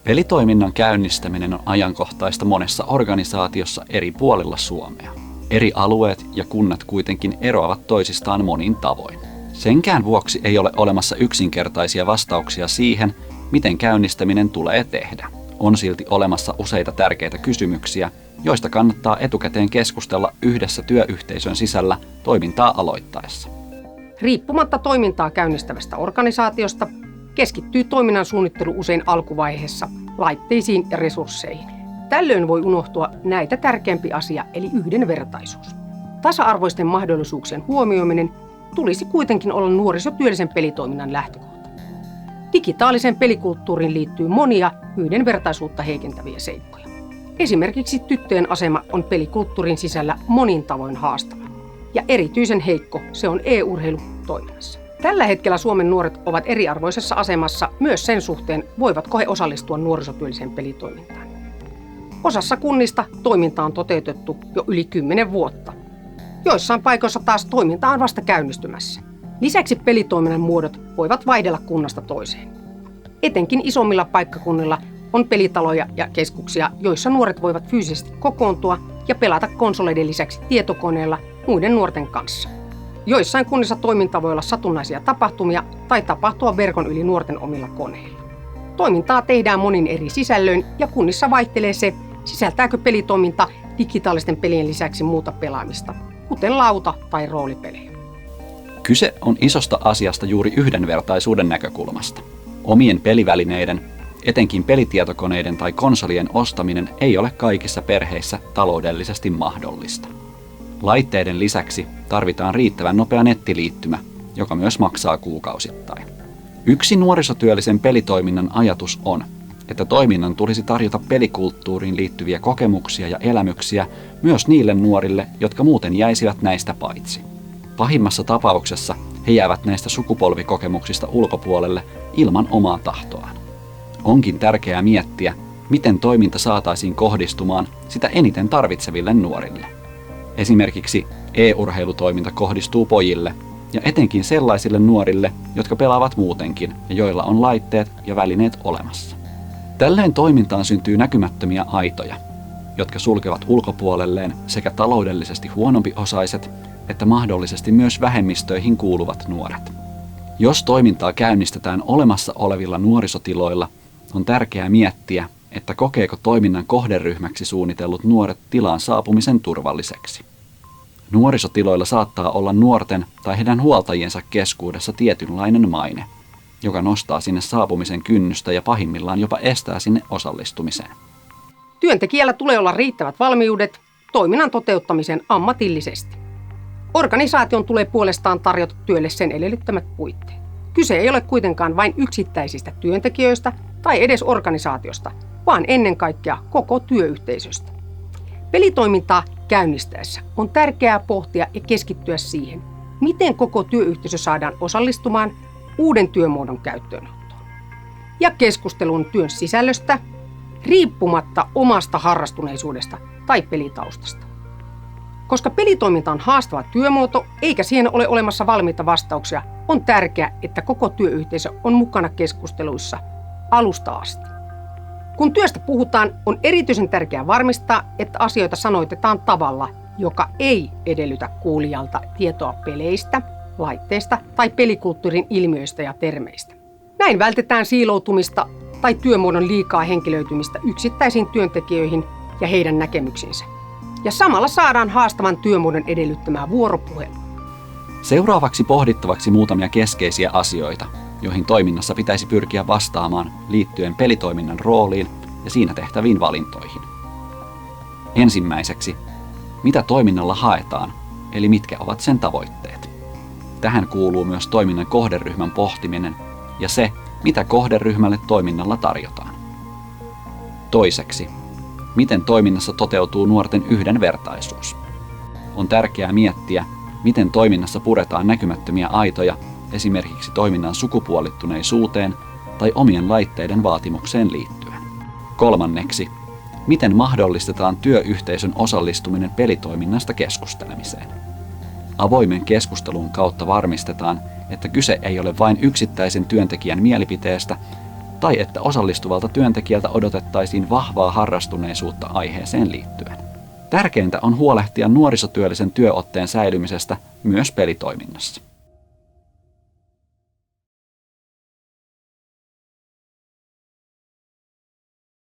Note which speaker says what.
Speaker 1: Pelitoiminnan käynnistäminen on ajankohtaista monessa organisaatiossa eri puolilla Suomea. Eri alueet ja kunnat kuitenkin eroavat toisistaan monin tavoin. Senkään vuoksi ei ole olemassa yksinkertaisia vastauksia siihen, miten käynnistäminen tulee tehdä. On silti olemassa useita tärkeitä kysymyksiä, joista kannattaa etukäteen keskustella yhdessä työyhteisön sisällä toimintaa aloittaessa.
Speaker 2: Riippumatta toimintaa käynnistävästä organisaatiosta keskittyy toiminnan suunnittelu usein alkuvaiheessa laitteisiin ja resursseihin. Tällöin voi unohtua näitä tärkeämpi asia eli yhdenvertaisuus. Tasa-arvoisten mahdollisuuksien huomioiminen tulisi kuitenkin olla nuorisotyöllisen pelitoiminnan lähtökohta. Digitaaliseen pelikulttuuriin liittyy monia yhdenvertaisuutta heikentäviä seikkoja. Esimerkiksi tyttöjen asema on pelikulttuurin sisällä monin tavoin haastava. Ja erityisen heikko se on e-urheilutoiminnassa. Tällä hetkellä Suomen nuoret ovat eriarvoisessa asemassa myös sen suhteen, voivatko he osallistua nuorisotyölliseen pelitoimintaan. Osassa kunnista toiminta on toteutettu jo yli 10 vuotta. Joissain paikoissa taas toiminta on vasta käynnistymässä. Lisäksi pelitoiminnan muodot voivat vaihdella kunnasta toiseen. Etenkin isommilla paikkakunnilla on pelitaloja ja keskuksia, joissa nuoret voivat fyysisesti kokoontua ja pelata konsoleiden lisäksi tietokoneella muiden nuorten kanssa. Joissain kunnissa toiminta voi olla satunnaisia tapahtumia tai tapahtua verkon yli nuorten omilla koneilla. Toimintaa tehdään monin eri sisällöin ja kunnissa vaihtelee se, sisältääkö pelitoiminta digitaalisten pelien lisäksi muuta pelaamista, kuten lauta- tai roolipelejä.
Speaker 1: Kyse on isosta asiasta juuri yhdenvertaisuuden näkökulmasta. Omien pelivälineiden, etenkin pelitietokoneiden tai konsolien ostaminen ei ole kaikissa perheissä taloudellisesti mahdollista. Laitteiden lisäksi tarvitaan riittävän nopea nettiliittymä, joka myös maksaa kuukausittain. Yksi nuorisotyöllisen pelitoiminnan ajatus on, että toiminnan tulisi tarjota pelikulttuuriin liittyviä kokemuksia ja elämyksiä myös niille nuorille, jotka muuten jäisivät näistä paitsi. Pahimmassa tapauksessa he jäävät näistä sukupolvikokemuksista ulkopuolelle ilman omaa tahtoaan. Onkin tärkeää miettiä, miten toiminta saataisiin kohdistumaan sitä eniten tarvitseville nuorille. Esimerkiksi e-urheilutoiminta kohdistuu pojille ja etenkin sellaisille nuorille, jotka pelaavat muutenkin ja joilla on laitteet ja välineet olemassa. Tällöin toimintaan syntyy näkymättömiä aitoja, jotka sulkevat ulkopuolelleen sekä taloudellisesti huonompiosaiset että mahdollisesti myös vähemmistöihin kuuluvat nuoret. Jos toimintaa käynnistetään olemassa olevilla nuorisotiloilla, on tärkeää miettiä, että kokeeko toiminnan kohderyhmäksi suunnitellut nuoret tilaan saapumisen turvalliseksi. Nuorisotiloilla saattaa olla nuorten tai heidän huoltajiensa keskuudessa tietynlainen maine, joka nostaa sinne saapumisen kynnystä ja pahimmillaan jopa estää sinne osallistumiseen.
Speaker 2: Työntekijällä tulee olla riittävät valmiudet toiminnan toteuttamiseen ammatillisesti. Organisaation tulee puolestaan tarjota työlle sen edellyttämät puitteet. Kyse ei ole kuitenkaan vain yksittäisistä työntekijöistä tai edes organisaatiosta, vaan ennen kaikkea koko työyhteisöstä. Pelitoimintaa käynnistäessä on tärkeää pohtia ja keskittyä siihen, miten koko työyhteisö saadaan osallistumaan uuden työmuodon käyttöönottoon. Ja keskustelun työn sisällöstä riippumatta omasta harrastuneisuudesta tai pelitaustasta. Koska pelitoiminta on haastava työmuoto eikä siihen ole olemassa valmiita vastauksia, on tärkeää, että koko työyhteisö on mukana keskusteluissa alusta asti. Kun työstä puhutaan, on erityisen tärkeää varmistaa, että asioita sanoitetaan tavalla, joka ei edellytä kuulijalta tietoa peleistä, laitteista tai pelikulttuurin ilmiöistä ja termeistä. Näin vältetään siiloutumista tai työmuodon liikaa henkilöitymistä yksittäisiin työntekijöihin ja heidän näkemyksiinsä. Ja samalla saadaan haastavan työmuodon edellyttämää vuoropuhelua.
Speaker 1: Seuraavaksi pohdittavaksi muutamia keskeisiä asioita, joihin toiminnassa pitäisi pyrkiä vastaamaan liittyen pelitoiminnan rooliin ja siinä tehtäviin valintoihin. Ensimmäiseksi, mitä toiminnalla haetaan, eli mitkä ovat sen tavoitteet. Tähän kuuluu myös toiminnan kohderyhmän pohtiminen ja se, mitä kohderyhmälle toiminnalla tarjotaan. Toiseksi, miten toiminnassa toteutuu nuorten yhdenvertaisuus. On tärkeää miettiä, miten toiminnassa puretaan näkymättömiä aitoja esimerkiksi toiminnan sukupuolittuneisuuteen tai omien laitteiden vaatimukseen liittyen. Kolmanneksi, miten mahdollistetaan työyhteisön osallistuminen pelitoiminnasta keskustelemiseen. Avoimen keskustelun kautta varmistetaan, että kyse ei ole vain yksittäisen työntekijän mielipiteestä, tai että osallistuvalta työntekijältä odotettaisiin vahvaa harrastuneisuutta aiheeseen liittyen. Tärkeintä on huolehtia nuorisotyöllisen työotteen säilymisestä myös pelitoiminnassa.